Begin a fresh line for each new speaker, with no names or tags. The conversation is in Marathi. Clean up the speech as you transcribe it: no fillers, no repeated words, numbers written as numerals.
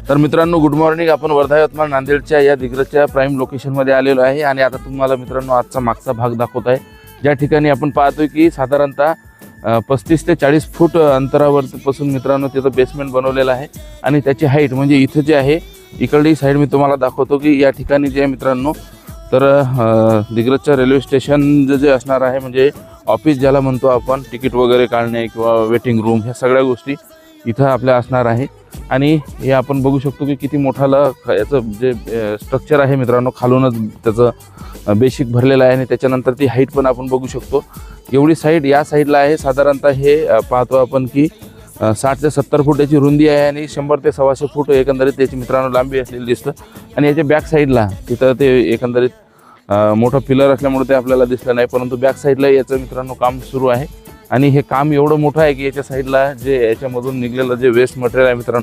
तर मित्रांनो गुड मॉर्निंग. आपण वर्धा यवतमाळ नांदेडच्या या दिग्रजच्या प्राईम लोकेशनमध्ये आलेलो आहे आणि आता तुम्हाला मित्रांनो आजचा मागचा भाग दाखवत आहे. ज्या ठिकाणी आपण पाहतोय की साधारणतः 35 ते 40 फूट अंतरावरपासून मित्रांनो तिथं बेसमेंट बनवलेलं आहे आणि त्याची हाईट म्हणजे इथं जे आहे इकडली साईड मी तुम्हाला दाखवतो की या ठिकाणी जे आहे मित्रांनो तर दिग्रजच्या रेल्वे स्टेशन जे असणार आहे म्हणजे ऑफिस ज्याला म्हणतो आपण, तिकीट वगैरे काढणे किंवा वेटिंग रूम ह्या सगळ्या गोष्टी इथं आपल्या असणार आहे. आणि हे आपण बघू शकतो की किती मोठाला याचं जे स्ट्रक्चर आहे मित्रांनो खालूनच त्याचं बेसिक भरलेलं आहे आणि त्याच्यानंतर ती हाईट पण आपण बघू शकतो. एवढी साईड या साईडला आहे. साधारणतः हे पाहतो आपण की 60 ते 70 फूट याची रुंदी आहे आणि 100 ते 125 फूट एकंदरीत त्याची मित्रांनो लांबी असलेली दिसतं. आणि याच्या बॅक साईडला तिथं ते एकंदरीत मोठं पिलर असल्यामुळे ते आपल्याला दिसलं नाही, परंतु बॅक साईडला याचं मित्रांनो काम सुरू आहे. आणि हे काम एवढं मोठं आहे की याच्या साईडला जे याच्यामधून निघलेलं जे वेस्ट मटेरियल आहे मित्रांनो